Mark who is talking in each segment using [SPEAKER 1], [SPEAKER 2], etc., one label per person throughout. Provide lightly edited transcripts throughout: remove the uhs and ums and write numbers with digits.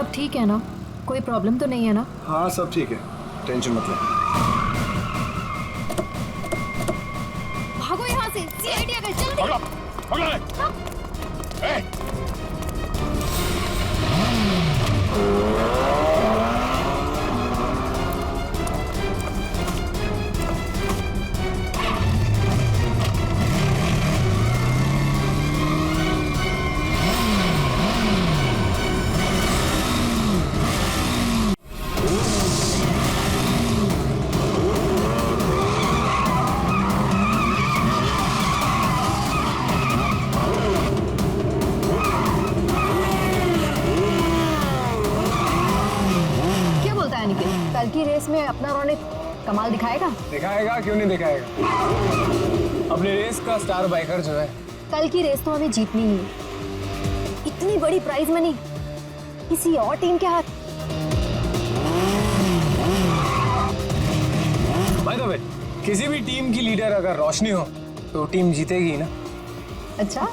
[SPEAKER 1] सब ठीक है ना? कोई प्रॉब्लम तो नहीं है ना?
[SPEAKER 2] हाँ सब ठीक है, टेंशन मत ले।
[SPEAKER 1] भागो यहाँ से, सीआईडी आ गई, जल्दी।
[SPEAKER 3] पकड़ो, पकड़ो ले।
[SPEAKER 1] कल की रेस में अपना रौनक कमाल दिखाएगा?
[SPEAKER 4] दिखाएगा, क्यों नहीं दिखाएगा। अपनी रेस का स्टार बाइकर जो है।
[SPEAKER 1] कल की रेस तो हमें जीतनी ही है। इतनी बड़ी प्राइज मनी किसी और टीम के हाथ।
[SPEAKER 4] बाय द वे, किसी भी टीम की लीडर अगर रोशनी हो तो टीम जीतेगी ना।
[SPEAKER 1] अच्छा।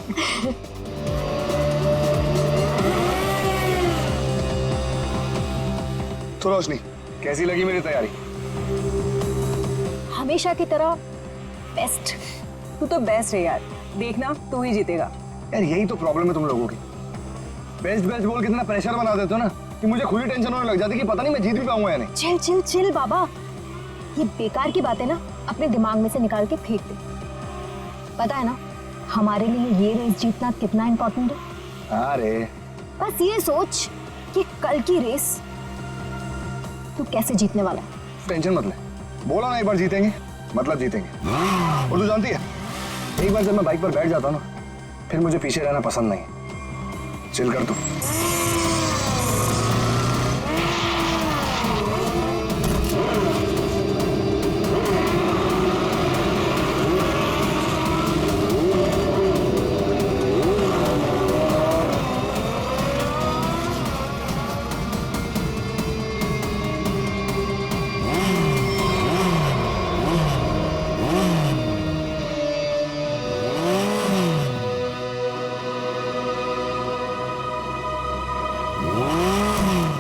[SPEAKER 2] तो रोशनी, कैसी लगी मेरी तैयारी?
[SPEAKER 1] हमेशा की तरह बेस्ट।
[SPEAKER 5] तू तो बेस्ट है यार, देखना तू ही जीतेगा।
[SPEAKER 2] यार यही तो प्रॉब्लम है तुम लोगों की। बेस्ट बेस्ट बोल के इतना प्रेशर बना देते हो ना कि मुझे खुद ही टेंशन होने लग जाती है कि पता नहीं मैं जीत भी पाऊंगा या नहीं।
[SPEAKER 1] चिल चिल चिल बाबा, ये बेकार की बातें ना अपने दिमाग में से निकाल के फेंक दे। पता है ना हमारे लिए ये रेस जीतना कितना इम्पोर्टेंट है?
[SPEAKER 2] अरे
[SPEAKER 1] बस ये सोच कि कल की रेस तू कैसे जीतने वाला है।
[SPEAKER 2] टेंशन मत ले, बोला ना एक बार जीतेंगे मतलब जीतेंगे। और तू जानती है, एक बार जब मैं बाइक पर बैठ जाता हूँ ना, फिर मुझे पीछे रहना पसंद नहीं। चिल कर तू।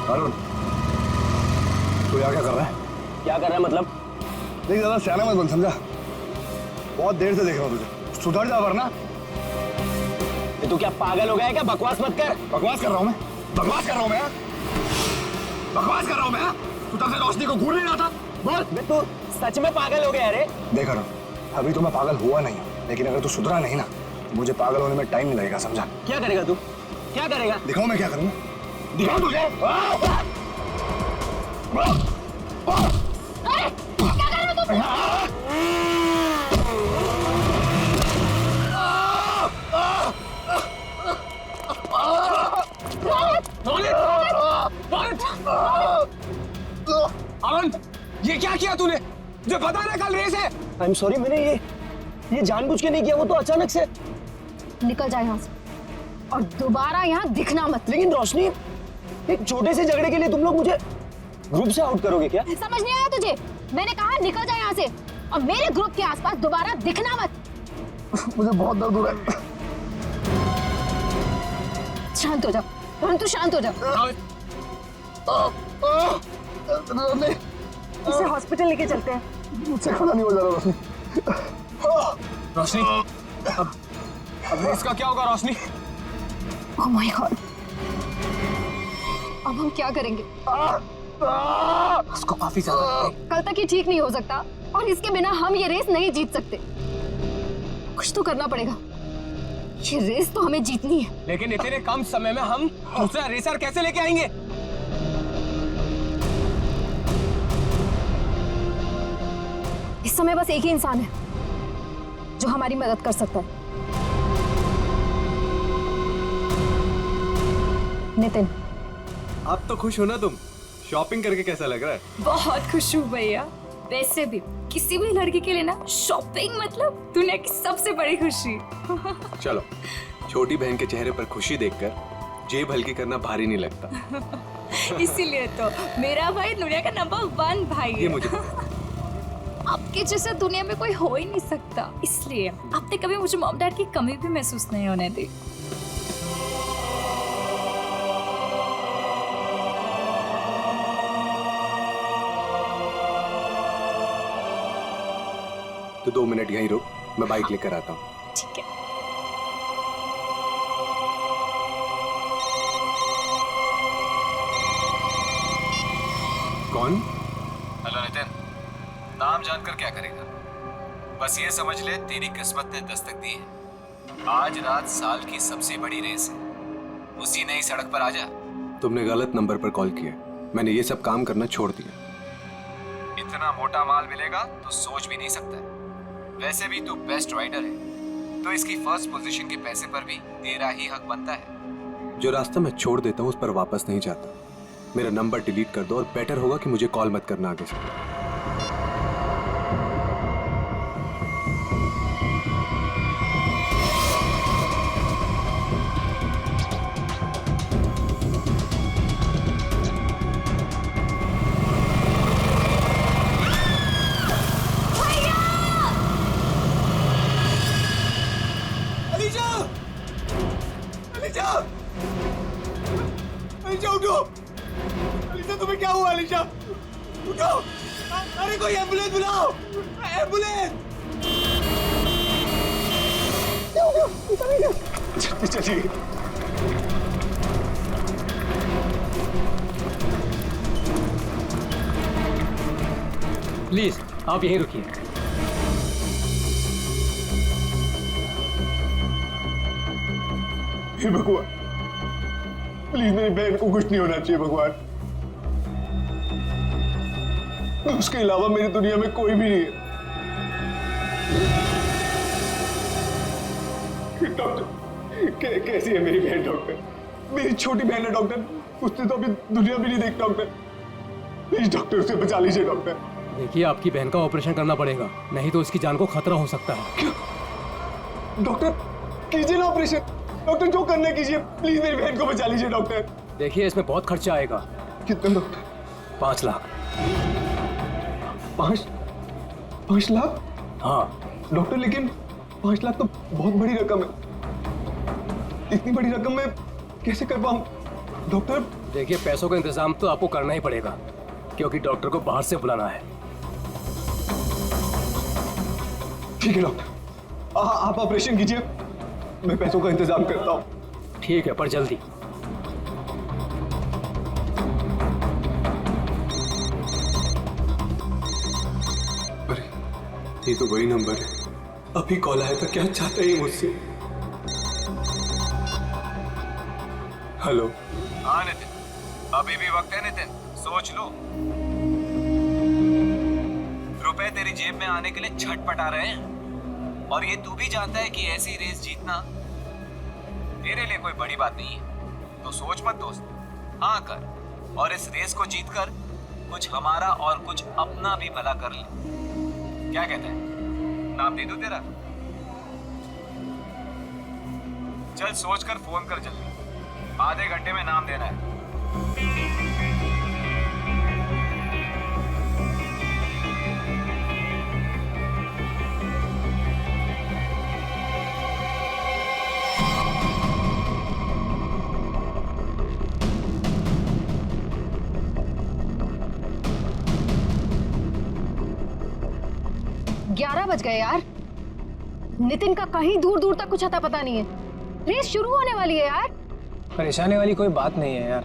[SPEAKER 2] अरुण, तू यहाँ क्या कर रहा है?
[SPEAKER 6] क्या कर रहा है मतलब?
[SPEAKER 2] नहीं ज्यादा सियाना मत बन, समझा? बहुत देर से देख रहा हूँ तुझे, सुधर जा वरना।
[SPEAKER 6] तू क्या पागल हो गया है क्या? बकवास मत कर।
[SPEAKER 2] बकवास कर रहा हूँ मैं? बकवास कर रहा हूँ मैं? बकवास कर रहा हूँ मैं? तू तब से रोशनी को घूर नहीं रहा था? बोल।
[SPEAKER 6] तू सच में पागल हो गया रे?
[SPEAKER 2] देख अरुण, अभी तो मैं पागल हुआ नहीं, लेकिन अगर तू सुधरा नहीं ना, मुझे पागल होने में टाइम नहीं लगेगा, समझा?
[SPEAKER 6] क्या करेगा तू? क्या करेगा?
[SPEAKER 2] दिखाओ मैं क्या करूँगा। दिखाओ तुझे।
[SPEAKER 1] क्या कर रहे हो तुम?
[SPEAKER 4] अरुण, ये क्या किया तूने? मुझे पता है ना कल रेस है।
[SPEAKER 6] आई एम सॉरी, मैंने ये जानबूझ के नहीं किया, वो तो अचानक से।
[SPEAKER 1] निकल जा यहाँ से और दोबारा यहाँ दिखना मत।
[SPEAKER 6] लेकिन रोशनी, एक छोटे से झगड़े के लिए तुम लोग मुझे ग्रुप से आउट करोगे क्या?
[SPEAKER 1] समझ नहीं आया तुझे? मैंने कहा निकल जा यहाँ से और मेरे ग्रुप के आसपास दोबारा दिखना मत।
[SPEAKER 2] मुझे बहुत दर्द हो रहा है।
[SPEAKER 1] शांत हो जाओ, तू शांत हो जाओ।
[SPEAKER 5] इसे हॉस्पिटल लेके चलते हैं।
[SPEAKER 2] मुझसे खड़ा नहीं हो जा रहा रोशनी।
[SPEAKER 4] रोशनी, अब रेस का क्या होगा रोशनी?
[SPEAKER 1] ओह माय गॉड, अब हम क्या करेंगे?
[SPEAKER 4] उसको काफी ज्यादा
[SPEAKER 1] कल तक ये ठीक नहीं हो सकता और इसके बिना हम ये रेस नहीं जीत सकते। कुछ तो करना पड़ेगा, ये रेस तो हमें जीतनी है।
[SPEAKER 4] लेकिन इतने कम समय में हम दूसरा रेसर कैसे लेके आएंगे?
[SPEAKER 1] इस समय बस एक ही इंसान है जो हमारी मदद कर सकता है, नितिन।
[SPEAKER 7] आप तो खुश हो ना तुम? शॉपिंग करके कैसा लग रहा है?
[SPEAKER 8] बहुत खुश हूँ भैया। वैसे भी किसी भी लड़की के लिए ना शॉपिंग मतलब दुनिया की सबसे बड़ी खुशी।
[SPEAKER 7] चलो, छोटी बहन के चेहरे पर खुशी देखकर जेब हल्की करना भारी नहीं लगता।
[SPEAKER 8] इसीलिए तो मेरा भाई दुनिया का नंबर 1 भाई है।
[SPEAKER 7] ये मुझे
[SPEAKER 8] आपके जैसा दुनिया में कोई हो ही नहीं सकता, इसलिए आपने कभी मुझे मॉम डैड की कमी भी महसूस नहीं होने दी।
[SPEAKER 7] तो 2 मिनट यहीं रुक, मैं बाइक लेकर आता हूँ।
[SPEAKER 8] ठीक है।
[SPEAKER 7] कौन?
[SPEAKER 4] हेलो नितिन, नाम जानकर क्या करेगा? बस ये समझ ले तेरी किस्मत ने दस्तक दी है। आज रात साल की सबसे बड़ी रेस है, उसी नई सड़क पर आ जा।
[SPEAKER 7] तुमने गलत नंबर पर कॉल किया। मैंने ये सब काम करना छोड़ दिया।
[SPEAKER 4] इतना मोटा माल मिलेगा तो सोच भी नहीं सकता है। वैसे भी तू बेस्ट राइडर है, तो इसकी फर्स्ट पोजीशन के पैसे पर भी तेरा ही हक बनता है।
[SPEAKER 7] जो रास्ता मैं छोड़ देता हूँ उस पर वापस नहीं जाता। मेरा नंबर डिलीट कर दो और बेटर होगा कि मुझे कॉल मत करना आगे से।
[SPEAKER 6] अलीशा उठो। अलीशा तुम्हें क्या हुआ? अलीशा उठो। अरे कोई एम्बुलेंस बुलाओ, एम्बुलेंस। चलिए।
[SPEAKER 4] प्लीज आप यहीं रुकिए।
[SPEAKER 6] हे भगवान, प्लीज मेरी बहन को कुछ नहीं होना चाहिए भगवान। उसके अलावा मेरी दुनिया में कोई भी नहीं है। डॉक्टर, कैसी है मेरी बहन? डॉक्टर, मेरी छोटी बहन है डॉक्टर, उसने तो अभी दुनिया भी नहीं देखी डॉक्टर। प्लीज डॉक्टर, उसे बचा लीजिए डॉक्टर।
[SPEAKER 4] देखिए आपकी बहन का ऑपरेशन करना पड़ेगा, नहीं तो उसकी जान को खतरा हो सकता है।
[SPEAKER 6] क्या? डॉक्टर कीजिए ना ऑपरेशन। डॉक्टर जो करना कीजिए, प्लीज मेरी बहन को बचा लीजिए डॉक्टर।
[SPEAKER 4] देखिए इसमें बहुत खर्चा आएगा।
[SPEAKER 6] कितना डॉक्टर?
[SPEAKER 4] 5 लाख।
[SPEAKER 6] 5 लाख?
[SPEAKER 4] हाँ
[SPEAKER 6] डॉक्टर, लेकिन 5 लाख तो बहुत बड़ी रकम है। इतनी बड़ी रकम में कैसे कर पाऊं डॉक्टर?
[SPEAKER 4] देखिए पैसों का इंतजाम तो आपको करना ही पड़ेगा, क्योंकि डॉक्टर को बाहर से बुलाना है।
[SPEAKER 6] ठीक है डॉक्टर, आप ऑपरेशन कीजिए, मैं पैसों का इंतजाम करता हूँ।
[SPEAKER 4] ठीक है, पर जल्दी।
[SPEAKER 7] अरे ये तो वही नंबर है, अभी कॉल आया था। क्या चाहता है ये मुझसे? हेलो।
[SPEAKER 4] हाँ नितिन, अभी भी वक्त है नितिन, सोच लो। रुपए तेरी जेब में आने के लिए छटपटा रहे हैं, और ये तू भी जानता है कि ऐसी रेस जीतना तेरे लिए कोई बड़ी बात नहीं है। तो सोच मत दोस्त, हाँ कर, और इस रेस को जीतकर कुछ हमारा और कुछ अपना भी भला कर ले। क्या कहता है? नाम दे दूं तेरा? चल सोचकर फोन कर जल्दी, आधे घंटे में नाम देना है।
[SPEAKER 1] ग्यारह बज गए यार। नितिन का कहीं दूर दूर तक कुछ अता पता नहीं है। रेस शुरू होने वाली है यार।
[SPEAKER 4] परेशानी वाली कोई बात नहीं है यार।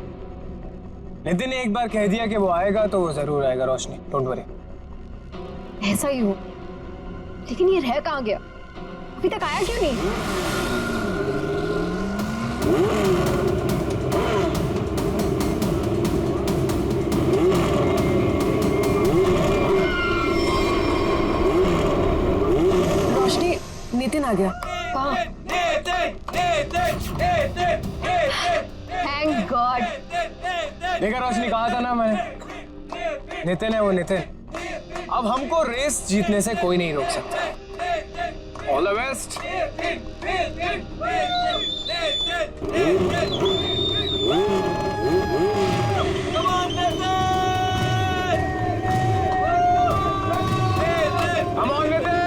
[SPEAKER 4] नितिन ने एक बार कह दिया कि वो आएगा तो वो जरूर आएगा रोशनी, डोंट वरी।
[SPEAKER 1] ऐसा ही हो, लेकिन ये रह कहाँ गया? अभी तक आया क्यों नहीं?
[SPEAKER 5] रोशनी, नितिन आ गया।
[SPEAKER 1] कहाँ? Thank God.
[SPEAKER 4] देखा रोशनी, कहा था ना मैंने, नितिन है वो नितिन। अब हमको रेस जीतने से कोई नहीं रोक सकता। All the best. Come on, Nitin!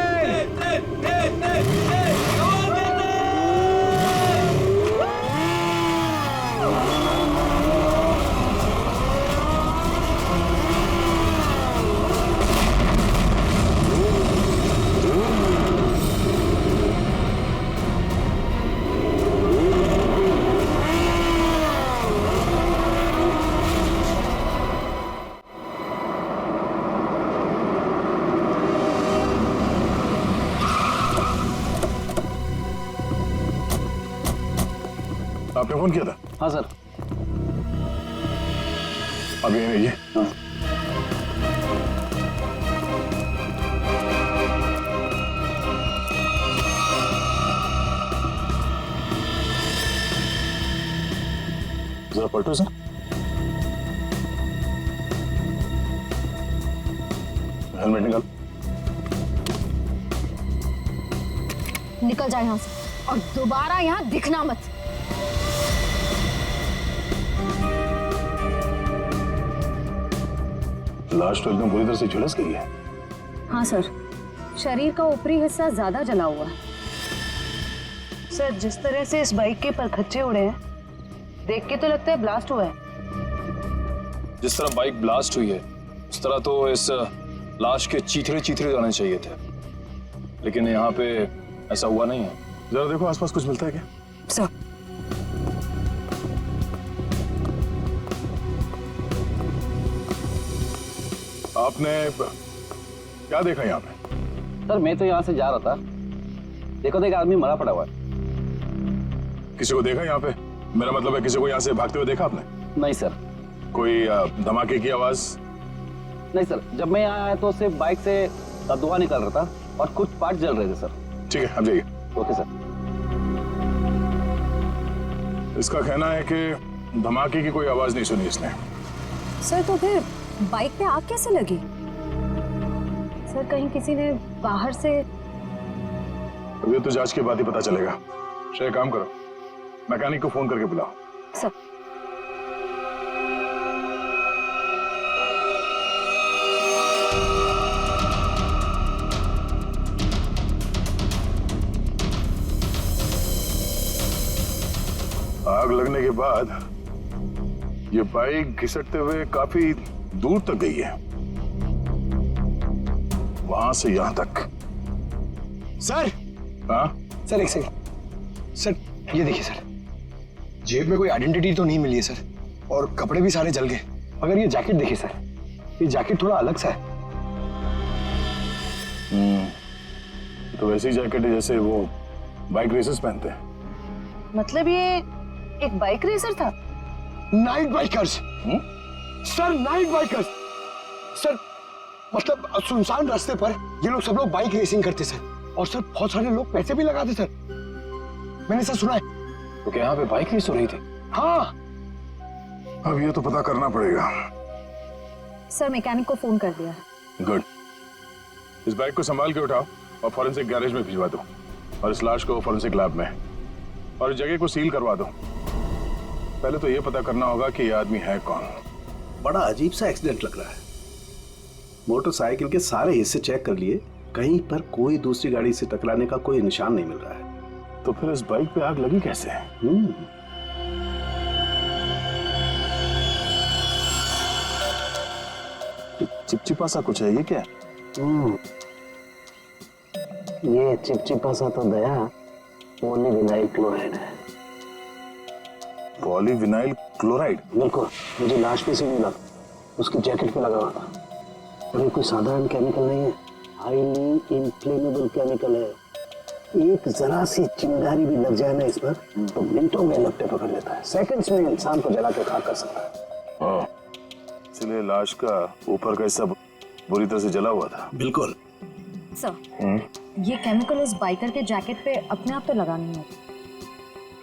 [SPEAKER 3] Phone किया था?
[SPEAKER 9] हाँ सर।
[SPEAKER 3] अब ये रहिए। जरा पलटो सर। हेलमेट निकाल।
[SPEAKER 1] निकल जाए यहाँ से और दोबारा यहाँ दिखना मत।
[SPEAKER 3] लाश तो एकदम बुरी तरह से झुलस गई है।
[SPEAKER 5] हाँ सर, शरीर का ऊपरी हिस्सा ज्यादा जला हुआ है। सर, जिस तरह से इस बाइक के परखच्चे उड़े हैं, देख के तो लगता है ब्लास्ट हुआ है।
[SPEAKER 3] जिस तरह बाइक ब्लास्ट हुई है उस तरह तो इस लाश के चीथड़े चीथड़े जाने चाहिए थे, लेकिन यहाँ पे ऐसा हुआ नहीं है। जरा देखो आसपास कुछ मिलता है क्या?
[SPEAKER 5] सर,
[SPEAKER 3] आपने क्या देखा यहाँ पे?
[SPEAKER 9] सर मैं तो यहाँ से जा रहा था, देखो तो एक आदमी मरा पड़ा हुआ है।
[SPEAKER 3] किसी को देखा यहाँ पे? मेरा मतलब है किसी को यहाँ से भागते हुए देखा आपने?
[SPEAKER 9] नहीं सर।
[SPEAKER 3] कोई धमाके की आवाज?
[SPEAKER 9] नहीं सर, जब मैं यहाँ आया तो सिर्फ बाइक से धुआं निकल रहा था और कुछ पार्ट जल रहे थे सर।
[SPEAKER 3] ठीक है, अब जाइए।
[SPEAKER 9] Okay sir.
[SPEAKER 3] इसका कहना है कि धमाके की कोई आवाज नहीं सुनी इसने।
[SPEAKER 5] सर तो फिर बाइक पे आग कैसे लगी? सर कहीं किसी ने बाहर से?
[SPEAKER 3] अब ये तो जांच के बाद ही पता चलेगा। श्रेय, काम करो, मैकेनिक को फोन करके बुलाओ।
[SPEAKER 5] सर,
[SPEAKER 3] आग लगने के बाद ये बाइक घिसटते हुए काफी दूर तक गई है, वहां से यहां तक।
[SPEAKER 2] सर।
[SPEAKER 3] हाँ
[SPEAKER 2] सर एक सेकंड। सर ये देखिए सर, जेब में कोई आइडेंटिटी तो नहीं मिली है सर, और कपड़े भी सारे जल गए। मगर ये जैकेट देखिए सर, ये जैकेट थोड़ा अलग सा है।
[SPEAKER 3] तो वैसी जैकेट है जैसे वो बाइक रेसर्स पहनते हैं।
[SPEAKER 5] मतलब ये एक बाइक रेसर था?
[SPEAKER 2] Night bikers sir, night bikers sir. मतलब सुनसान रास्ते पर ये लोग सब लोग बाइक रेसिंग करते सर, और सर बहुत सारे लोग पैसे भी लगाते सर, मैंने सर सुना है।
[SPEAKER 3] तो क्या यहाँ पे बाइक रेस हो रही थी?
[SPEAKER 2] हाँ।
[SPEAKER 3] अब ये तो पता करना पड़ेगा।
[SPEAKER 5] सर मैकेनिक को फोन कर दिया।
[SPEAKER 3] गुड। इस बाइक को संभाल के उठाओ और फॉरेंसिक गैरेज में भिजवा दो, और इस लाश को फॉरेंसिक लैब में, और इस जगह को सील करवा दो। पहले तो ये पता करना होगा कि ये आदमी है कौन।
[SPEAKER 10] बड़ा अजीब सा एक्सीडेंट लग रहा है। मोटरसाइकिल के सारे हिस्से चेक कर लिए, कहीं पर कोई दूसरी गाड़ी से टकराने का कोई निशान नहीं मिल रहा है।
[SPEAKER 3] तो फिर इस बाइक पे आग लगी कैसे? चिपचिपा सा कुछ है, ये क्या?
[SPEAKER 9] ये चिपचिपा सा तो दया पॉलीविनाइल क्लोराइड है।
[SPEAKER 3] Polyvinyl chloride?
[SPEAKER 9] बिल्कुल, मुझे लाश पे से मिला, उसकी जैकेट पे लगा हुआ था। और ये कोई साधारण केमिकल नहीं है, हाईली इन्फ्लेमेबल केमिकल है। एक जरा सी चिंगारी भी लग जाए ना इस पर तो मिनटों में लपटे पकड़ लेता है, सेकंड्स में इंसान को जला के खाक कर सकता है।
[SPEAKER 3] इसलिए लाश का ऊपर का हिस्सा बुरी तरह से जला हुआ था।
[SPEAKER 10] बिल्कुल।
[SPEAKER 5] सर, ये केमिकल उस बाइकर के जैकेट पे अपने आप तो लगा नहीं होता।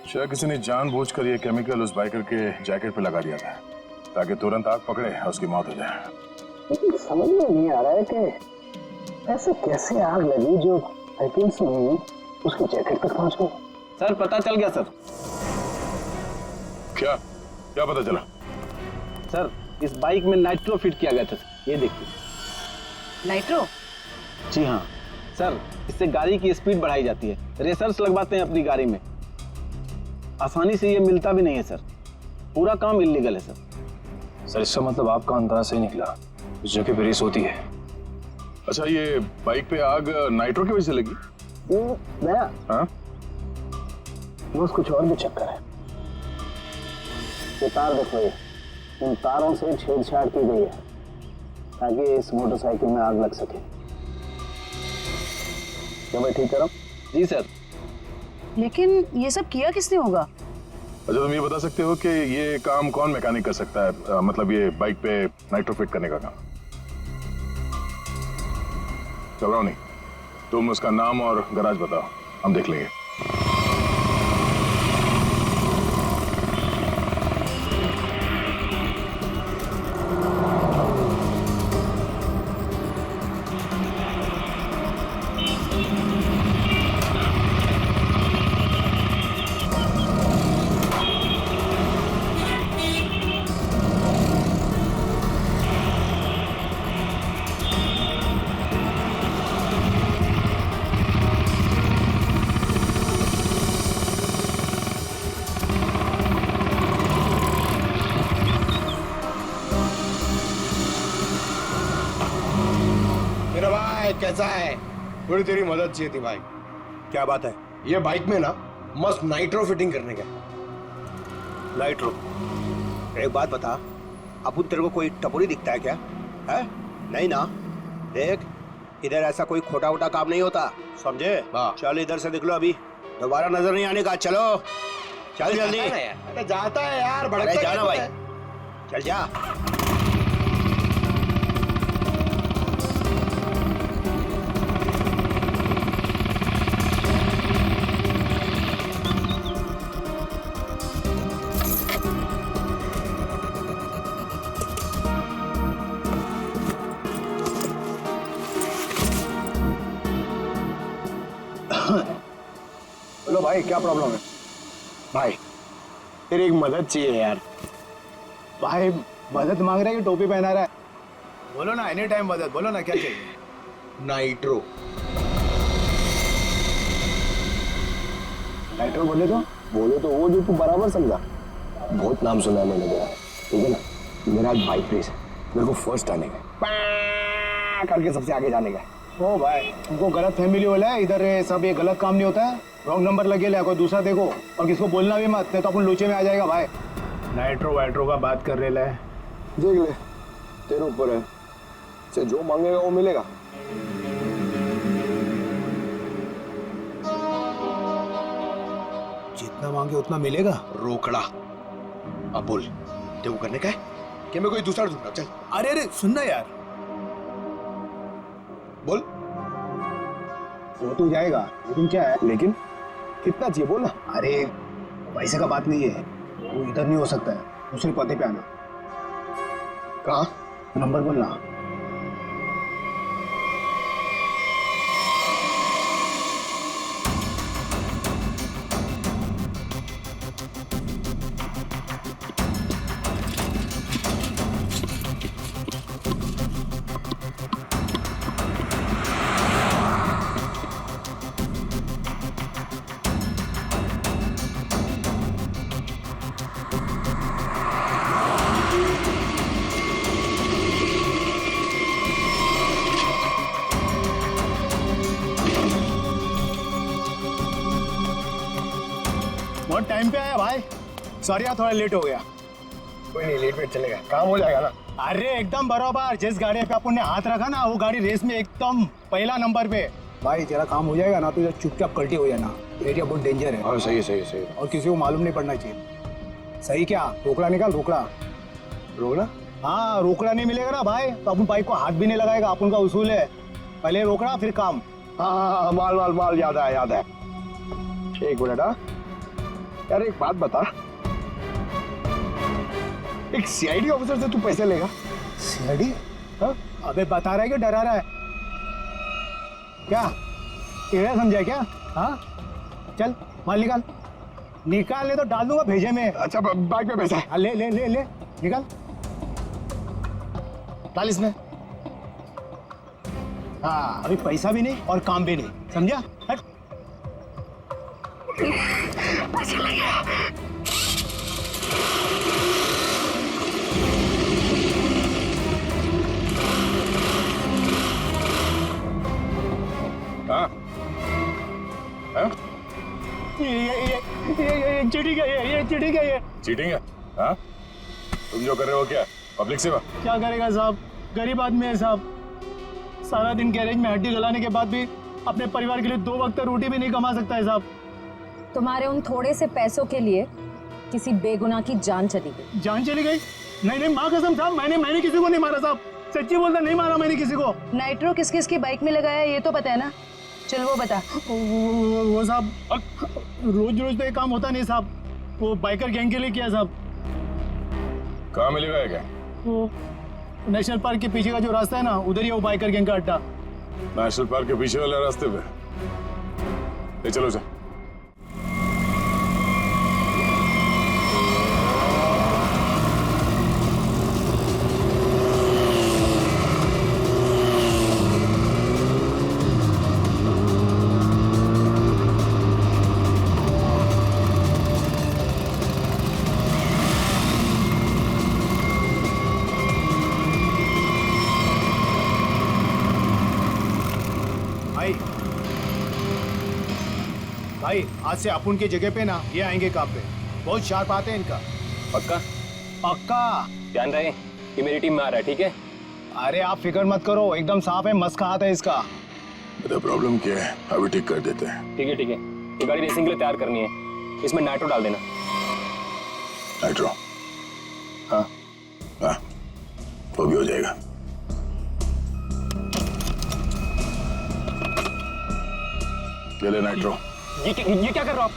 [SPEAKER 3] शायद किसी ने जानबूझकर ये केमिकल उस बाइकर के जैकेट पे लगा दिया था, ताकि तुरंत आग पकड़े और उसकी मौत हो जाए।
[SPEAKER 9] लेकिन समझ में नहीं आ रहा है कि ऐसे कैसे आग लगी जो सेकंड्स में उसकी जैकेट तक पहुंच गई। सर पता चल गया सर।
[SPEAKER 3] क्या क्या पता चला?
[SPEAKER 9] सर इस बाइक में नाइट्रो फिट किया गया था, ये देखिए।
[SPEAKER 5] नाइट्रो?
[SPEAKER 9] जी हाँ सर, इससे गाड़ी की स्पीड बढ़ाई जाती है। रेसर्स लगवाते हैं अपनी गाड़ी में, आसानी से ये मिलता भी नहीं है सर। पूरा काम इल्लीगल है सर।
[SPEAKER 3] सर इसका मतलब आपका अंदाजा सही निकला, उस जगह पे रेस होती है। अच्छा, ये बाइक पे आग नाइट्रो की वजह से लगी?
[SPEAKER 9] दया,
[SPEAKER 3] हाँ?
[SPEAKER 9] बस कुछ और भी चक्कर है। ये तार देखो, ये इन तारों से छेड़छाड़ की गई है ताकि इस मोटरसाइकिल में आग लग सके। क्या मैं ठीक कर रहा हूँ? जी सर।
[SPEAKER 5] लेकिन ये सब किया किसने होगा?
[SPEAKER 3] अच्छा, तुम ये बता सकते हो कि ये काम कौन मैकेनिक कर सकता है, मतलब ये बाइक पे नाइट्रो फिट करने का काम? घबराओ नहीं, तुम उसका नाम और गराज बताओ, हम देख लेंगे।
[SPEAKER 2] मेरा भाई कैसा है? थोड़ी तेरी मदद चाहिए थी भाई।
[SPEAKER 10] क्या बात है?
[SPEAKER 2] ये बाइक में ना मस्त नाइट्रो फिटिंग करने का।
[SPEAKER 10] नाइट्रो? एक बात बता, अपुन तेरे को कोई टपोरी दिखता है क्या? है? नहीं ना? देख, इधर ऐसा कोई खोटा वोटा काम नहीं होता, समझे? चल इधर से निकलो, अभी दोबारा नजर नहीं आने का। चलो चल जल्दी।
[SPEAKER 2] अरे जाता है यार,
[SPEAKER 10] अरे
[SPEAKER 2] भड़कता
[SPEAKER 10] जाना भाई,
[SPEAKER 2] है।
[SPEAKER 10] चल जा।
[SPEAKER 2] बोलो भाई, क्या प्रॉब्लम है? भाई तेरी एक मदद चाहिए यार।
[SPEAKER 6] भाई मदद मांग रहा है कि टोपी पहना रहा है? बोलो ना, एनी टाइम मदद, बोलो ना क्या चाहिए?
[SPEAKER 2] नाइट्रो।
[SPEAKER 6] नाइट्रो बोले तो
[SPEAKER 2] वो जो तू बराबर समझा। बहुत नाम सुना है मैंने तेरा, ठीक है ना? मेरा आज बाइक रेस है, मेरे को फर्स्ट आने का, करके सबसे आगे जाने का।
[SPEAKER 6] ओ भाई, तुमको गलत फैमिली वाला है, इधर ये सब ये गलत काम नहीं होता है। रॉन्ग नंबर लगे ले, कोई दूसरा देखो, और किसको बोलना भी मत, नहीं तो अपन लोचे में आ जाएगा भाई। नाइट्रो वाइट्रो का बात कर रहे है,
[SPEAKER 2] देख ले, तेरे ऊपर है, से जो मांगेगा वो मिलेगा।
[SPEAKER 6] जितना मांगे उतना मिलेगा।
[SPEAKER 2] रोकड़ा। अब बोल, तेरे को करने का है कि मैं कोई दूसरा ढूंढना? चल
[SPEAKER 6] अरे अरे सुनना यार,
[SPEAKER 2] बोल।
[SPEAKER 6] वो तो जाएगा, लेकिन क्या है?
[SPEAKER 2] लेकिन कितना चाहिए बोल ना।
[SPEAKER 6] अरे पैसे का बात नहीं है, वो इधर नहीं हो सकता है, दूसरे पते पे आना।
[SPEAKER 2] कहाँ?
[SPEAKER 6] नंबर बोलना। बहुत टाइम पे आया भाई, सॉरी यार थोड़ा लेट हो गया।
[SPEAKER 2] कोई नहीं, लेट वेट चलेगा, काम हो जाएगा ना।
[SPEAKER 6] अरे एकदम बराबर, जिस गाड़ी पे अपन ने हाथ रखा ना, वो गाड़ी रेस में एकदम पहला नंबर पे। भाई तेरा काम हो जाएगा ना, तो चुपचाप कल्टी हो जाना, एरिया बहुत डेंजर है।
[SPEAKER 2] हाँ सही है, सही है, सही है।
[SPEAKER 6] और किसी को मालूम नहीं पड़ना चाहिए। सही क्या? रोकड़ा निकाल, रोकड़ा।
[SPEAKER 2] रोकड़ा?
[SPEAKER 6] हाँ, रोकड़ा नहीं मिलेगा ना भाई तो अपन बाइक को हाथ भी नहीं लगाएगा, अपन का उसूल है, पहले रोकड़ा फिर काम।
[SPEAKER 2] हाँ, माल माल माल, याद है याद है। एक मिनट। हाँ यार, एक बात बता, एक सीआईडी ऑफिसर से तू पैसे लेगा?
[SPEAKER 6] सीआईडी? हाँ? अबे बता रहा है कि डरा रहा है? क्या टेढ़ा समझा क्या? हाँ चल माल निकाल, निकाल, ले तो डाल दूंगा भेजे में।
[SPEAKER 2] अच्छा बाइक में पैसा है?
[SPEAKER 6] हाँ, ले ले ले ले निकाल, डाल इसमें। हाँ अभी पैसा भी नहीं और काम भी नहीं, समझा? हट।
[SPEAKER 3] हाँ? हाँ?
[SPEAKER 6] ये चीटिंग है, ये चीटिंग है, ये
[SPEAKER 3] चीटिंग है? हाँ? तुम जो कर रहे हो क्या पब्लिक सेवा?
[SPEAKER 6] क्या करेगा साहब, गरीब आदमी है साहब, सारा दिन गैरेज में हड्डी गलाने के बाद भी अपने परिवार के लिए 2 वक्त रोटी भी नहीं कमा सकता है साहब।
[SPEAKER 1] तुम्हारे उन थोड़े से पैसों के लिए
[SPEAKER 5] किसी बेगुनाह की जान चली गई।
[SPEAKER 6] जान चली गई? नहीं नहीं माँ कसम साहब, मैंने किसी को नहीं मारा साहब, सच्ची बोलता, नहीं मारा मैंने किसी को।
[SPEAKER 5] नाइट्रो किस किस की बाइक में लगाया ये तो पता है ना? चल वो बता।
[SPEAKER 6] वो साहब रोज रोज तो ये काम होता नहीं साहब, वो बाइकर गैंग के लिए किया साहब।
[SPEAKER 3] कहाँ मिलेगा ये गैंग?
[SPEAKER 6] वो नेशनल पार्क के पीछे का जो रास्ता है ना, उधर ही है वो बाइकर गैंग का अड्डा।
[SPEAKER 3] नेशनल पार्क के पीछे वाले रास्ते पे? ले चलो जा।
[SPEAKER 6] भाई आज से अपन की जगह पे ना ये आएंगे काम पे, बहुत शार्प आते हैं इनका।
[SPEAKER 7] पक्का?
[SPEAKER 6] पक्का।
[SPEAKER 7] ध्यान रहे कि मेरी टीम में आ रहा है, ठीक है?
[SPEAKER 6] अरे आप फिक्र मत करो, एकदम साफ है, मस्त हाथ है इसका।
[SPEAKER 3] बता प्रॉब्लम क्या है, अभी ठीक कर देते हैं।
[SPEAKER 7] ठीक है ठीक है, ये गाड़ी रेसिंग के लिए तैयार करनी है, इसमें नाइट्रो डाल देना।
[SPEAKER 3] नाइट्रो?
[SPEAKER 7] हाँ
[SPEAKER 3] हाँ, वो भी हो जाएगा। ले ले नाइट्रो।
[SPEAKER 7] ये क्या कर रहे हो आप?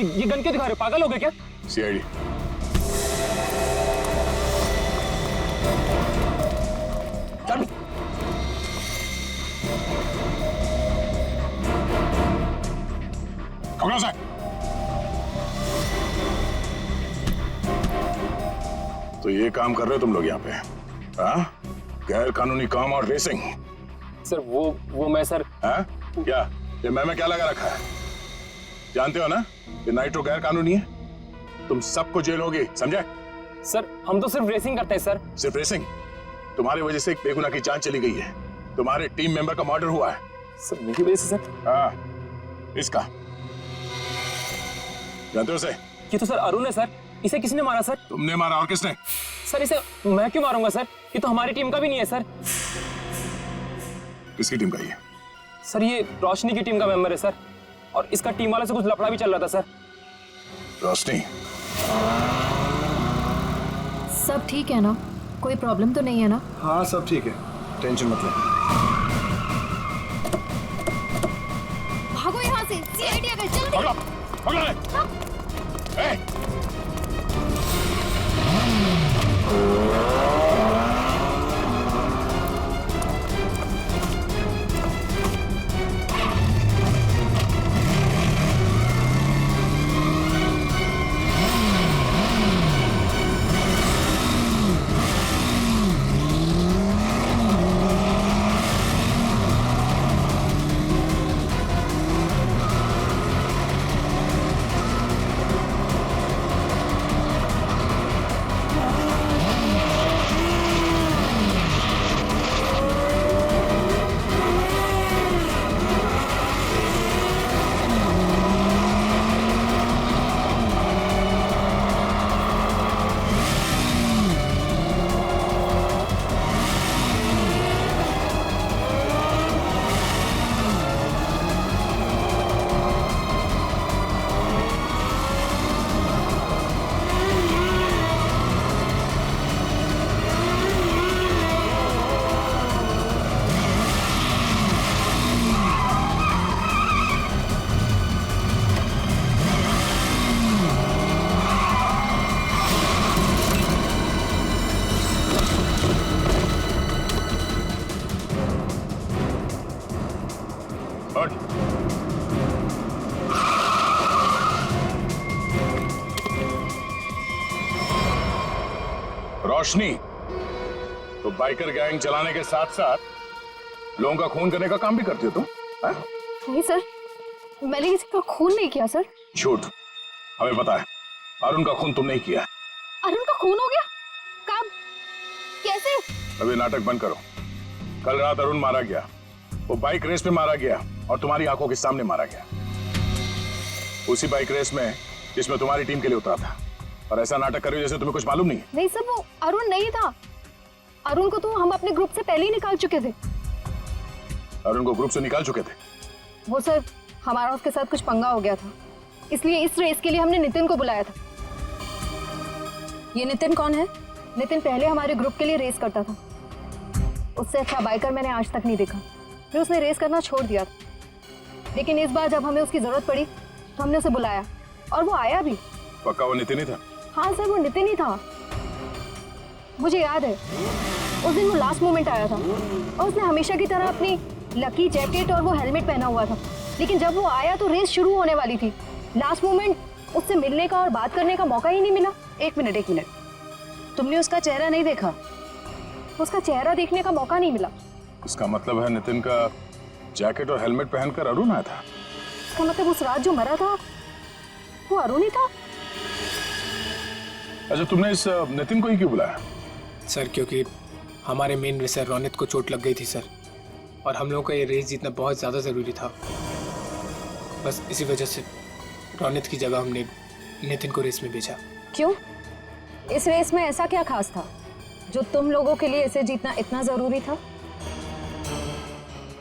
[SPEAKER 7] ये गन क्यों दिखा रहे हो? पागल हो गए क्या?
[SPEAKER 3] सीआईडी। से तो ये काम कर रहे हो तुम लोग यहाँ पे? हाँ? गैर कानूनी काम और रेसिंग।
[SPEAKER 7] सर वो मैं सर।
[SPEAKER 3] हाँ? क्या ये मैं क्या लगा रखा है? जानते हो ना ये नाइट्रो गैर कानूनी है, तुम सबको जेल होगी, समझे?
[SPEAKER 7] सर हम तो सिर्फ रेसिंग करते हैं सर।
[SPEAKER 3] सिर्फ रेसिंग? तुम्हारी वजह से एक बेगुनाह की जान चली गई है, तुम्हारे टीम मेंबर का मर्डर हुआ है।
[SPEAKER 7] सर मेरी वजह से सर?
[SPEAKER 3] हाँ, इसका जानते हो उसे?
[SPEAKER 7] ये तो सर अरुण है सर, इसे किसने मारा सर?
[SPEAKER 3] तुमने मारा, और किसने?
[SPEAKER 7] सर इसे मैं क्यों मारूंगा सर, ये तो हमारी टीम का भी नहीं है सर।
[SPEAKER 3] किसकी टीम का ये?
[SPEAKER 7] सर ये रोशनी की टीम का मेंबर है सर, और इसका टीम वाले से कुछ लफड़ा भी चल रहा था सर।
[SPEAKER 3] रोशनी?
[SPEAKER 1] सब ठीक है ना? कोई प्रॉब्लम तो नहीं है ना?
[SPEAKER 2] हाँ सब ठीक है, टेंशन मत ले।
[SPEAKER 8] भागो यहाँ से, सीआईडी आ गई, जल्दी।
[SPEAKER 3] पकड़ो, पकड़ो ले। रोशनी, तो बाइकर गैंग चलाने के साथ साथ लोगों का खून करने का काम भी करती हो तुम?
[SPEAKER 1] नहीं सर, मैंने किसी का खून नहीं किया सर।
[SPEAKER 3] झूठ, हमें पता है अरुण का खून तुम नहीं किया।
[SPEAKER 1] अरुण का खून हो गया? कब? कैसे?
[SPEAKER 3] अभी नाटक बंद करो। कल रात अरुण मारा गया, वो बाइक रेस में मारा गया और तुम्हारी आंखों के सामने मारा गया, उसी बाइक रेस में जिसमें तुम्हारी टीम के लिए उतरा था। और ऐसा नाटक कर रही हो जैसे तुम्हें कुछ मालूम नहीं है।
[SPEAKER 1] नहीं सर, वो अरुण नहीं था। अरुण को तो हम अपने ग्रुप से पहले ही निकाल चुके थे।
[SPEAKER 3] अरुण को ग्रुप से निकाल चुके थे?
[SPEAKER 1] वो सर, हमारा उसके साथ कुछ पंगा हो गया था, इसलिए इस रेस के लिए हमने नितिन को बुलाया था। ये नितिन कौन है? नितिन पहले हमारे ग्रुप के लिए रेस करता था। उससे अच्छा बाइकर मैंने आज तक नहीं देखा। फिर उसने रेस करना छोड़ दिया था, लेकिन इस बार जब हमें उसकी जरूरत पड़ी तो हमने उसे बुलाया और वो आया भी।
[SPEAKER 3] पक्का वो नितिन ही था?
[SPEAKER 1] हाँ सर, वो नितिन ही था। मुझे याद है उस दिन वो लास्ट मोमेंट आया था और उसने हमेशा की तरह अपनी लकी जैकेट और वो हेलमेट पहना हुआ था, लेकिन जब वो आया तो रेस शुरू होने वाली थी। लास्ट मोमेंट उससे मिलने का और बात करने का मौका ही नहीं मिला।
[SPEAKER 5] एक मिनट, तुमने उसका चेहरा नहीं देखा?
[SPEAKER 1] उसका चेहरा देखने का मौका नहीं मिला।
[SPEAKER 3] इसका मतलब है नितिन का जैकेट और हेलमेट पहनकर अरुण आया था?
[SPEAKER 1] इसका मतलब उस रात जो मरा था वो अरुण ही था।
[SPEAKER 3] अच्छा, तुमने इस नितिन को ही क्यों बुलाया?
[SPEAKER 11] सर क्योंकि हमारे मेन रेसर रोनित को चोट लग गई थी सर, और हम लोगों को ये रेस जीतना बहुत ज़्यादा ज़रूरी था। बस इसी वजह से रोनित की जगह हमने नितिन को रेस में भेजा।
[SPEAKER 1] क्यों? इस रेस में ऐसा क्या खास था जो तुम लोगों के लिए इसे जीतना इतना जरूरी था?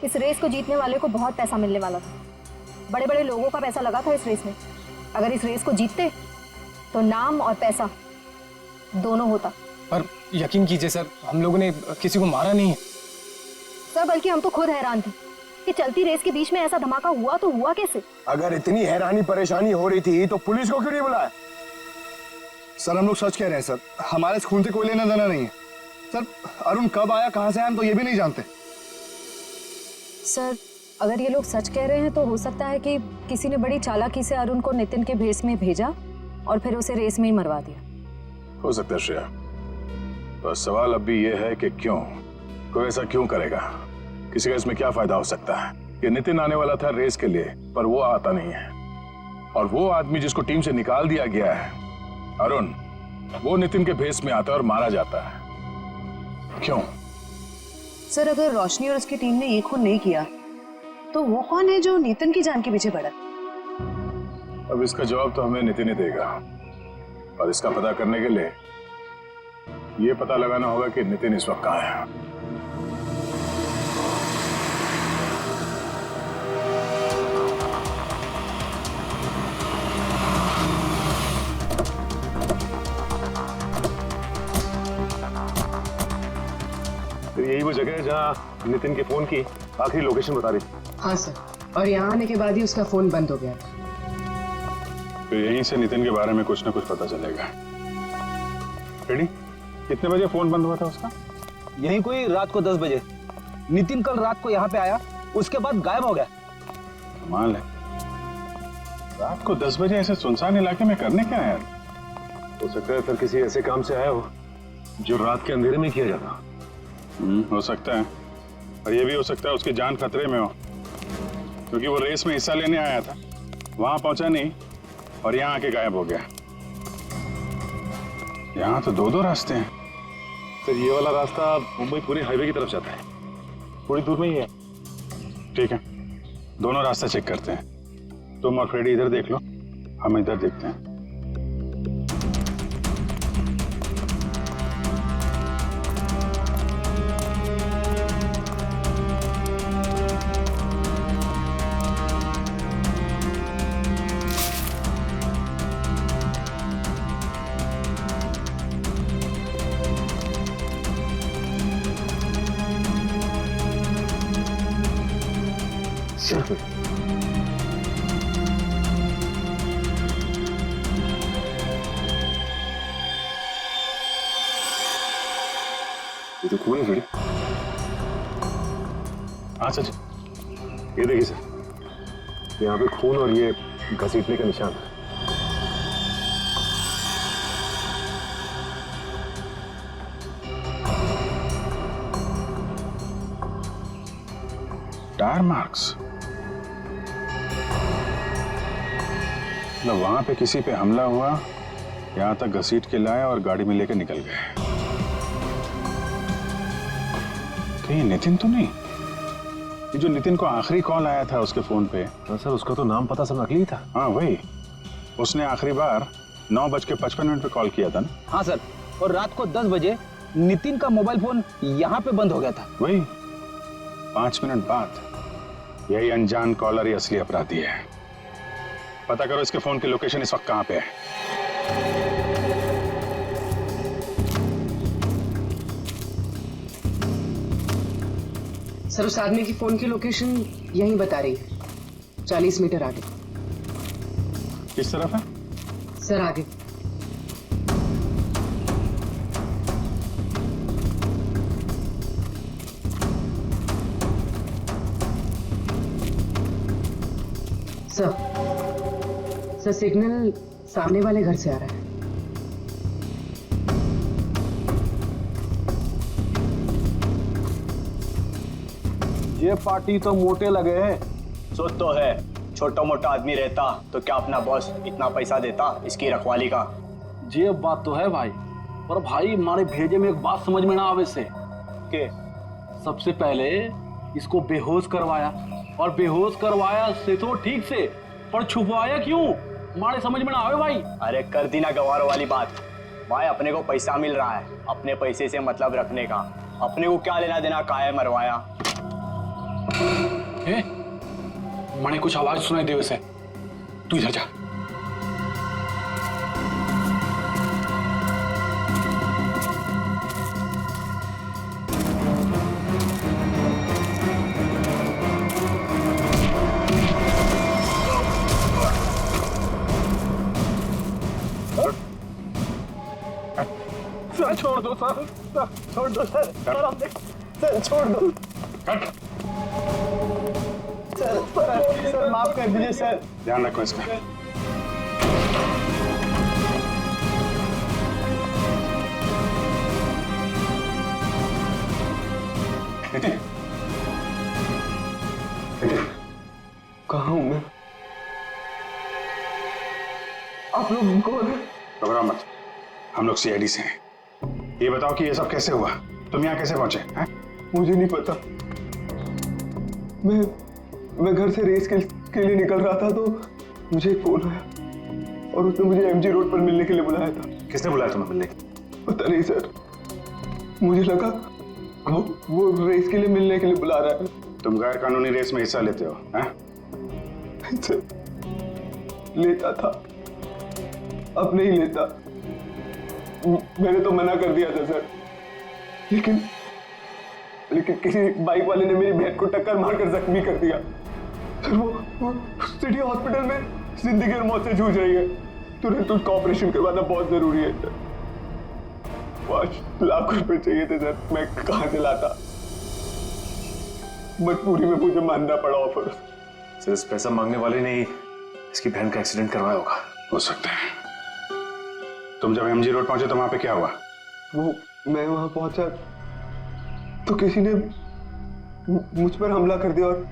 [SPEAKER 1] इस रेस को जीतने वाले को बहुत पैसा मिलने वाला था। बड़े बड़े लोगों का पैसा लगा था इस रेस में। अगर इस रेस को जीतते तो नाम और पैसा दोनों होता।
[SPEAKER 11] पर यकीन कीजिए सर, हम लोगों ने किसी को मारा नहीं है
[SPEAKER 1] सर, बल्कि हम तो खुद हैरान थे कि चलती रेस के बीच में ऐसा धमाका हुआ तो हुआ कैसे?
[SPEAKER 2] अगर इतनी हैरानी परेशानी हो रही थी तो पुलिस को क्यों नहीं बुलाया?
[SPEAKER 6] सर हम लोग सच कह रहे हैं सर, हमारे खून से कोई लेना देना नहीं है सर। अरुण कब आया, कहाँ से आया, हम तो ये भी नहीं जानते।
[SPEAKER 1] सर, अगर ये लोग सच कह रहे हैं तो हो सकता है कि किसी ने बड़ी चालाकी से अरुण को नितिन के भेस में भेजा और फिर उसे रेस में ही मरवा दिया।
[SPEAKER 3] हो सकता है श्रेया, तो सवाल अब भी ये है कि क्यों, कोई ऐसा क्यों करेगा? किसी का इसमें क्या फायदा हो सकता है कि नितिन आने वाला था रेस के लिए पर वो आता नहीं है, और वो आदमी जिसको टीम से निकाल दिया गया है अरुण, वो नितिन के भेस में आता है और मारा जाता है। क्यों?
[SPEAKER 5] सर अगर रोशनी और उसकी टीम ने ये खून नहीं किया तो वो कौन है जो नितिन की जान के पीछे पड़ा?
[SPEAKER 3] अब इसका जवाब तो हमें नितिन ही देगा, और इसका पता करने के लिए ये पता लगाना होगा कि नितिन इस वक्त कहाँ है।
[SPEAKER 12] यही वो जगह है जहाँ नितिन के फोन की आखिरी लोकेशन बता रही थी।
[SPEAKER 5] हाँ सर, और यहाँ आने के बाद ही उसका फोन बंद हो गया था।
[SPEAKER 3] तो यहीं से नितिन के बारे में कुछ ना कुछ पता चलेगा। रेडी? कितने बजे फोन बंद हुआ था उसका?
[SPEAKER 13] यही कोई रात को 10 बजे। नितिन कल रात को यहाँ पे आया, उसके बाद गायब हो गया।
[SPEAKER 3] कमाल है, रात को 10 बजे ऐसे सुनसान इलाके में करने क्या है?
[SPEAKER 12] हो सकता है सर किसी ऐसे काम से आया हो जो रात के अंधेरे में किया जाता।
[SPEAKER 3] हो सकता है, और ये भी हो सकता है उसकी जान खतरे में हो, क्योंकि वो रेस में हिस्सा लेने आया था, वहां पहुंचा नहीं और यहाँ आके गायब हो गया। यहाँ तो दो रास्ते हैं।
[SPEAKER 12] सर ये वाला रास्ता मुंबई पुणे हाईवे की तरफ जाता है, थोड़ी दूर में ही है।
[SPEAKER 3] ठीक है, दोनों रास्ते चेक करते हैं। तुम और फ्रेडी इधर देख लो, हम इधर देखते हैं।
[SPEAKER 12] ये तो खून है फिर।
[SPEAKER 3] हाँ सच,
[SPEAKER 12] ये देखिए सर, यहाँ पे खून और ये घसीटने का निशान है।
[SPEAKER 3] टायर मार्क्स, मतलब वहां पे किसी पे हमला हुआ, यहाँ तक घसीट के लाया और गाड़ी में लेकर निकल गए। कहीं नितिन तो नहीं? ये जो नितिन को आखिरी कॉल आया था उसके फोन पे।
[SPEAKER 12] हाँ सर, उसका तो नाम पता सब नकली था।
[SPEAKER 3] हाँ वही, उसने आखिरी बार 9:55 पे कॉल किया था ना?
[SPEAKER 13] हाँ सर, और रात को 10 बजे नितिन का मोबाइल फोन यहाँ पे बंद हो गया था।
[SPEAKER 3] वही 5 मिनट बाद। यही अनजान कॉलर ही असली अपराधी है। पता करो इसके फोन की लोकेशन इस वक्त कहाँ पे है।
[SPEAKER 14] सर उस आदमी की फोन की लोकेशन यहीं बता रही है, 40 मीटर आगे।
[SPEAKER 3] किस तरफ है?
[SPEAKER 14] सर आगे। सर सिग्नल सामने वाले घर से आ रहा है।
[SPEAKER 13] ये पार्टी तो मोटे लगे हैं।
[SPEAKER 15] सोच तो है, छोटा मोटा आदमी रहता तो क्या अपना बॉस इतना पैसा देता इसकी रखवाली का।
[SPEAKER 13] ये बात तो है भाई, पर भाई हमारे भेजे में एक बात समझ में ना आवे से
[SPEAKER 15] के
[SPEAKER 13] सबसे पहले इसको बेहोश करवाया, और बेहोश करवाया से तो ठीक से, पर छुपवाया क्यों हमारे समझ में ना आवे भाई।
[SPEAKER 15] अरे कर दी ना गवारों वाली बात भाई, अपने को पैसा मिल रहा है, अपने पैसे से मतलब रखने का, अपने को क्या लेना देना काहे मरवाया।
[SPEAKER 11] मैंने कुछ आवाज सुनाई दे वैसे, तू इधर जा।
[SPEAKER 13] सर छोड़ दो सर, छोड़ दो सर, सर छोड़ दो सर, माफ कर दीजिए सर।
[SPEAKER 3] ध्यान रखो इसका।
[SPEAKER 2] कहाँ हूँ मैं? आप लोग कौन हैं?
[SPEAKER 3] घबराओ मत, हम लोग सीआईडी से हैं। ये बताओ कि ये सब कैसे हुआ, तुम यहाँ कैसे पहुंचे हैं?
[SPEAKER 2] मुझे नहीं पता। मैं घर से रेस के लिए निकल रहा था तो मुझे एक फोन आया और उसने मुझे एमजी रोड पर मिलने के लिए बुलाया था।
[SPEAKER 3] किसने बुलाया तुम्हें मिलने के लिए?
[SPEAKER 2] पता नहीं सर, मुझे लगा वो रेस के लिए मिलने के लिए बुला रहा है।
[SPEAKER 3] तुम गैर कानूनी रेस में हिस्सा लेते हो हैं?
[SPEAKER 2] सर, लेता था, अब नहीं लेता। मैंने तो मना कर दिया था सर, लेकिन किसी बाइक वाले ने मेरी बहन को टक्कर मारकर जख्मी कर दिया। सर वो सिटी हॉस्पिटल में जिंदगी और मौत से जूझ रही है, तुरंत उसका ऑपरेशन करवाना बहुत जरूरी है सर। 5 लाख रुपए चाहिए थे सर, मैं कहाँ से लाता? मजबूरी में मुझे मानना पड़ा ऑफर।
[SPEAKER 12] सिर्फ पैसा मांगने वाले ने ही इसकी बहन का एक्सीडेंट करवाया होगा।
[SPEAKER 3] हो सकता है। तुम जब एमजी रोड पहुंचे तो वहां पे क्या हुआ?
[SPEAKER 2] वो मैं वहां पहुंचा तो किसी ने मुझ पर हमला कर दिया और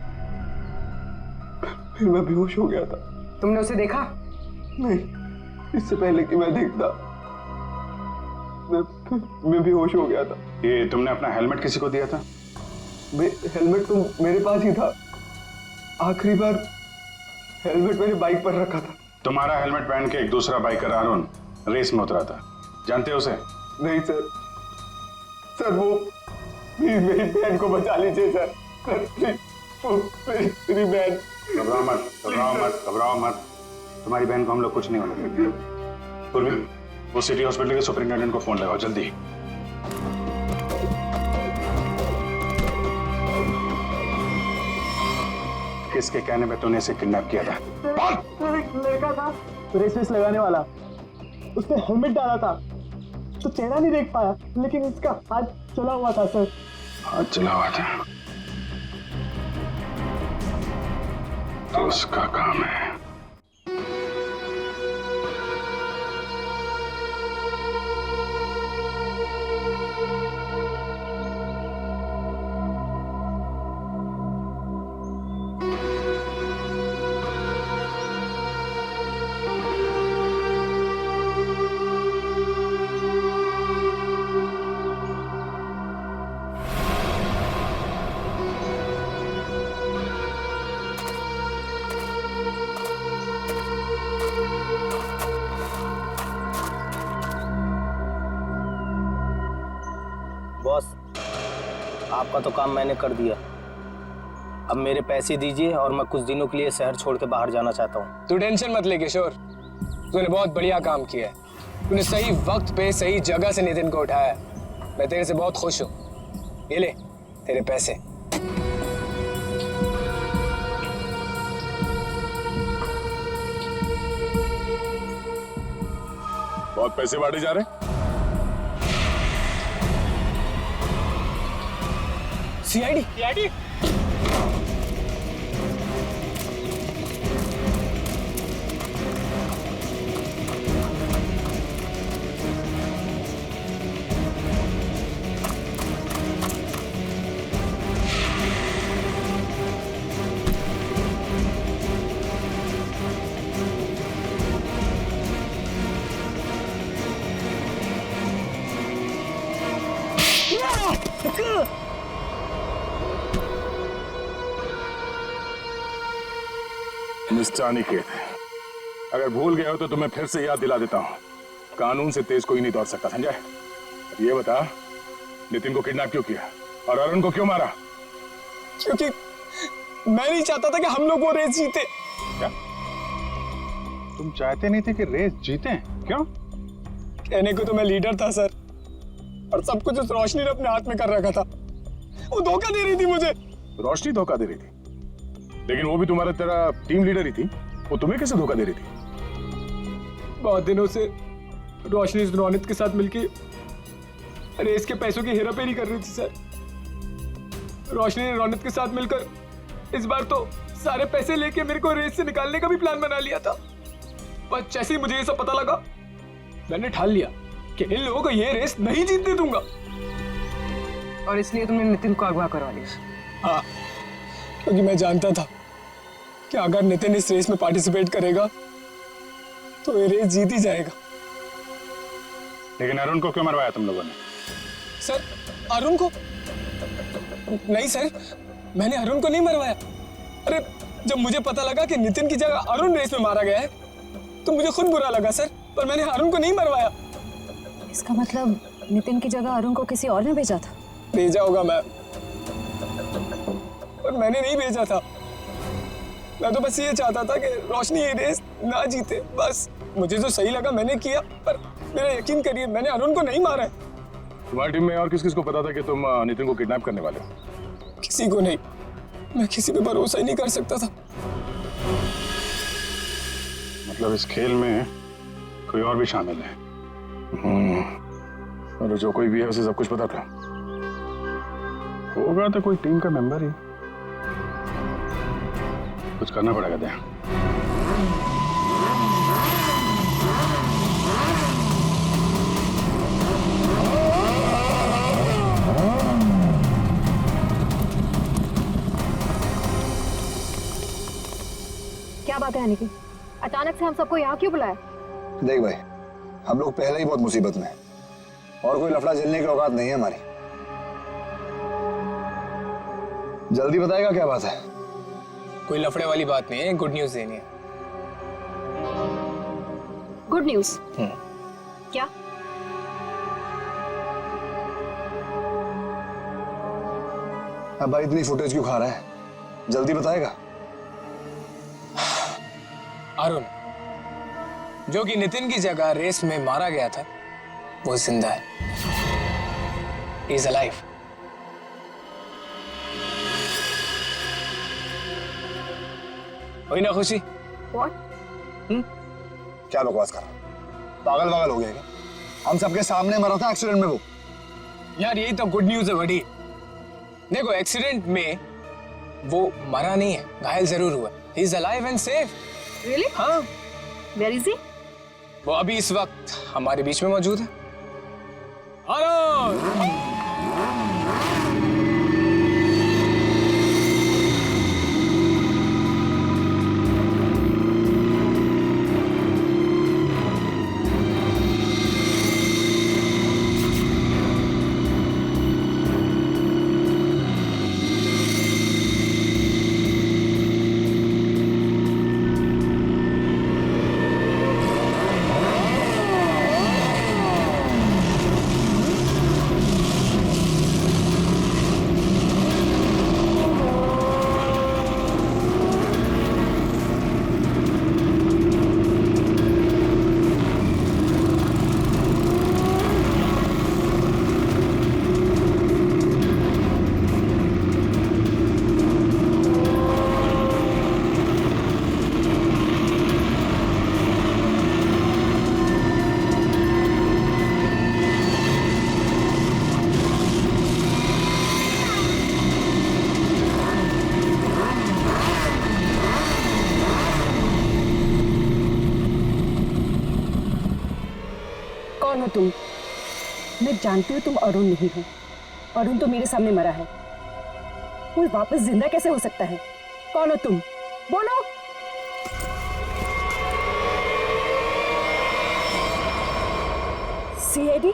[SPEAKER 2] फिर मैं बेहोश हो गया था।
[SPEAKER 14] तुमने उसे देखा?
[SPEAKER 2] नहीं, इससे पहले कि मैं देखता मैं बेहोश हो गया था।
[SPEAKER 3] ये तुमने अपना हेलमेट किसी को दिया था?
[SPEAKER 2] हेलमेट तो मेरे पास ही था, आखिरी बार हेलमेट मेरी बाइक पर रखा था।
[SPEAKER 3] तुम्हारा हेलमेट पहन के एक दूसरा बाइकर अरुण रेस में उतरा था, जानते हो उसे?
[SPEAKER 2] नहीं सर, सर वो मेरी बहन को बचा लीजिए सर, मेरी बहन।
[SPEAKER 3] घबराओ मत, घबराओ मत, घबराओ मत, तुम्हारी बहन को हम लोग कुछ नहीं होने देंगे। पूर्वी, वो सिटी हॉस्पिटल के सुपरिंटेंडेंट को फोन लगाओ जल्दी। किसके कहने पे तूने इसे किडनैप किया था?
[SPEAKER 6] एक लड़का था रेस लगाने वाला, उसने हेलमेट डाला था तो चेहरा नहीं देख पाया, लेकिन इसका हाथ चला हुआ था सर।
[SPEAKER 3] हाथ चला हुआ था तो उसका काम है।
[SPEAKER 15] बॉस, आपका तो काम मैंने कर दिया, अब मेरे पैसे दीजिए और मैं कुछ दिनों के लिए शहर छोड़ के बाहर जाना चाहता हूँ।
[SPEAKER 11] तू टेंशन मत ले किशोर, तूने बहुत बढ़िया काम किया है। तूने सही वक्त पे सही जगह से नितिन को उठाया। मैं तेरे से बहुत खुश हूँ। ये ले तेरे पैसे।
[SPEAKER 3] बहुत पैसे बांटे जा रहे हैं।
[SPEAKER 11] सीआईडी
[SPEAKER 3] मिस्टर अनिकेत, अगर भूल गए हो तो तुम्हें फिर से याद दिला देता हूँ, कानून से तेज कोई नहीं दौड़ सकता, समझा? अब ये बता, नितिन को किडनैप क्यों किया और अरुण को क्यों मारा?
[SPEAKER 11] क्योंकि मैं नहीं चाहता था कि हम लोग वो रेस जीते।
[SPEAKER 12] क्या तुम चाहते नहीं थे कि रेस जीते? क्यों?
[SPEAKER 11] कहने को तो मैं लीडर था सर, और सब कुछ उस रोशनी ने अपने हाथ में कर रखा था। वो धोखा दे रही थी मुझे।
[SPEAKER 3] रोशनी धोखा दे रही थी, लेकिन वो भी तुम्हारा तेरा टीम लीडर ही थी, वो तुम्हें कैसे धोखा दे रही थी?
[SPEAKER 11] बहुत दिनों से रोशनी रोनित के साथ मिलके रेस के पैसों की हेराफेरी कर रही थी सर। रोशनी ने रोनित के साथ मिलकर इस बार तो सारे पैसे लेके मेरे को रेस से निकालने का भी प्लान बना लिया था। पर जैसे ही मुझे ये सब पता लगा, मैंने ठान लिया कि इन लोगों को ये रेस नहीं जीतने दूंगा।
[SPEAKER 14] और इसलिए तुमने नितिन को अगवा करवा लिया?
[SPEAKER 11] हाँ, क्योंकि मैं जानता था कि अगर नितिन इस रेस में पार्टिसिपेट करेगा तो ये रेस जीत ही जाएगा।
[SPEAKER 12] लेकिन अरुण को क्यों मरवाया तुम लोगों ने?
[SPEAKER 11] सर, अरुण को? नहीं सर, मैंने अरुण को नहीं मरवाया। अरे, जब मुझे पता लगा कि नितिन की जगह अरुण रेस में मारा गया है तो मुझे खुद बुरा लगा सर, पर मैंने अरुण को नहीं मरवाया।
[SPEAKER 1] इसका मतलब नितिन की जगह अरुण को किसी और ने भेजा था?
[SPEAKER 11] भेजा होगा मैं, पर मैंने नहीं भेजा था। मैं तो बस ये चाहता था कि रोशनी ये रेस ना जीते, बस। मुझे जो सही लगा मैंने किया, पर मेरा यकीन करिए मैंने अरुण को नहीं मारा है।
[SPEAKER 3] तुम्हारी टीम में और किस किस को पता था कि तुम नितिन को किडनैप करने वाले हो?
[SPEAKER 11] किसी को नहीं, मैं किसी पे भरोसा ही नहीं कर सकता था।
[SPEAKER 12] मतलब इस खेल में कोई और भी शामिल है?
[SPEAKER 3] और जो कोई भी है उसे सब कुछ पता था।
[SPEAKER 12] होगा तो कोई टीम का मेंबर ही। कुछ करना पड़ेगा दया।
[SPEAKER 1] क्या बात है अनिकेत, अचानक से हम सबको यहाँ क्यों बुलाया?
[SPEAKER 16] देख भाई, हम लोग पहले ही बहुत मुसीबत में हैं और कोई लफड़ा झेलने की औकात नहीं है हमारी। जल्दी बताएगा क्या बात है?
[SPEAKER 11] कोई लफड़े वाली बात नहीं है, गुड न्यूज देनी है।
[SPEAKER 1] Good news? क्या?
[SPEAKER 16] अब भाई इतनी फुटेज क्यों खा रहा है? जल्दी बताएगा।
[SPEAKER 11] अरुण, जो कि नितिन की जगह रेस में मारा गया था, वो जिंदा है। He is alive. हुई ना खुशी?
[SPEAKER 1] What?
[SPEAKER 16] क्या बकवास कर रहा है? पागल वागल हो गया क्या? हम सबके सामने मरा था एक्सीडेंट में वो।
[SPEAKER 11] यार यही तो गुड न्यूज है बड़ी। देखो, एक्सीडेंट में वो मरा नहीं है, घायल जरूर हुआ। He is alive and safe.
[SPEAKER 1] Really?
[SPEAKER 11] हाँ।
[SPEAKER 1] Where is he?
[SPEAKER 11] वो अभी इस वक्त हमारे बीच में मौजूद है। अरुण!
[SPEAKER 14] तुम? मैं जानती हूँ तुम अरुण नहीं हो। अरुण तो मेरे सामने मरा है, वो वापस जिंदा कैसे हो सकता है? कौन हो तुम? बोलो। सीआईडी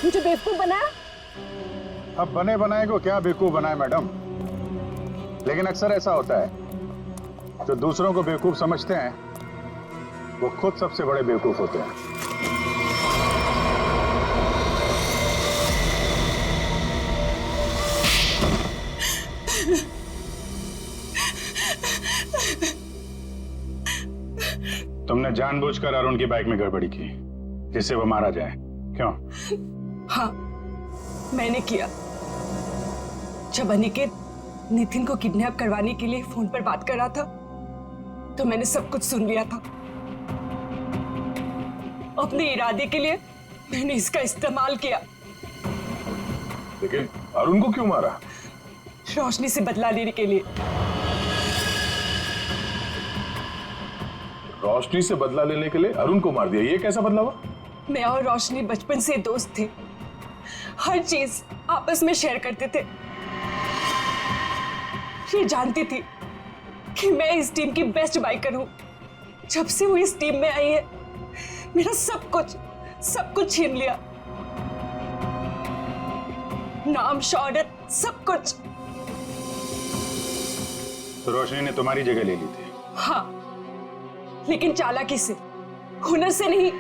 [SPEAKER 14] मुझे बेवकूफ बनाया?
[SPEAKER 3] अब बने बनाए को क्या बेवकूफ बनाए मैडम, लेकिन अक्सर ऐसा होता है, जो दूसरों को बेवकूफ समझते हैं वो खुद सबसे बड़े बेवकूफ होते हैं। तुमने जानबूझकर अरुण की बाइक में गड़बड़ी की जिससे वो मारा जाए, क्यों?
[SPEAKER 14] हाँ, मैंने किया। जब अनिकेत नितिन को किडनैप करवाने के लिए फोन पर बात कर रहा था तो मैंने सब कुछ सुन लिया था। अपने इरादे के लिए मैंने इसका इस्तेमाल किया।
[SPEAKER 3] लेकिन अरुण को क्यों मारा?
[SPEAKER 14] रोशनी से बदला लेने के लिए।
[SPEAKER 3] रोशनी से बदला लेने के लिए अरुण को मार दिया, ये कैसा बदला हुआ?
[SPEAKER 14] मैं और रोशनी बचपन से दोस्त थे, हर चीज आपस में शेयर करते थे। ये जानती थी कि मैं इस टीम की बेस्ट बाइकर हूं। जब से वो इस टीम में आई है मेरा सब कुछ छीन लिया, नाम, शौहरत, सब कुछ।
[SPEAKER 3] तो रोशनी ने तुम्हारी जगह ले ली थी?
[SPEAKER 14] हाँ, लेकिन चालाकी से, हुनर से नहीं।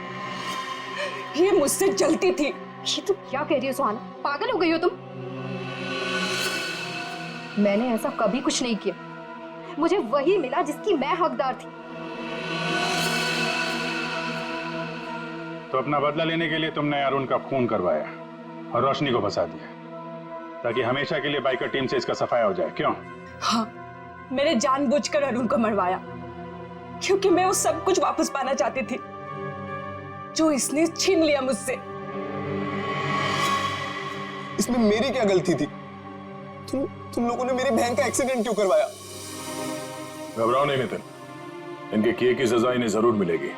[SPEAKER 14] ये मुझसे जलती थी।
[SPEAKER 1] ये तुम क्या कह रही हो सुहाना? पागल हो गई हो तुम? मैंने ऐसा कभी कुछ नहीं किया। मुझे वही मिला जिसकी मैं हकदार थी।
[SPEAKER 3] तो अपना बदला लेने के लिए तुमने अरुण का खून करवाया और रोशनी को फंसा दिया ताकि हमेशा के लिए बाइकर टीम से इसका सफाया हो जाए, क्यों?
[SPEAKER 14] हाँ, मैंने जानबूझकर अरुण को मरवाया क्योंकि मैं वो सब कुछ वापस पाना चाहती थी जो इसने छीन लिया मुझसे।
[SPEAKER 7] इसमें मेरी क्या गलती थी? तुम लोगों ने मेरी बहन का एक्सीडेंट क्यों करवाया?
[SPEAKER 3] घबराओ नहीं नितिन, इनके किए की सजा इन्हें जरूर मिलेगी।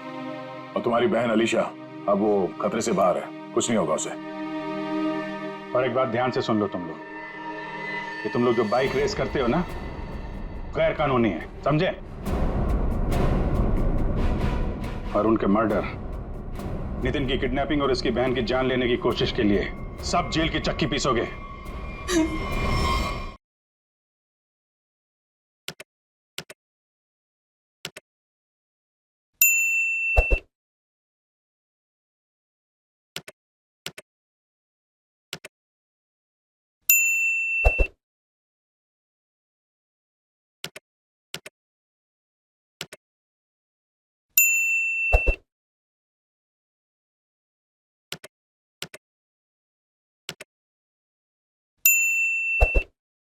[SPEAKER 3] और तुम्हारी बहन अलीशा अब वो खतरे से बाहर है, कुछ नहीं होगा उसे। और एक बात ध्यान से सुन लो तुम लोग, कि तुम लोग जो बाइक रेस करते हो ना, गैर कानूनी है, समझे? और उनके मर्डर, नितिन की किडनैपिंग और इसकी बहन की जान लेने की कोशिश के लिए सब जेल की चक्की पीसोगे।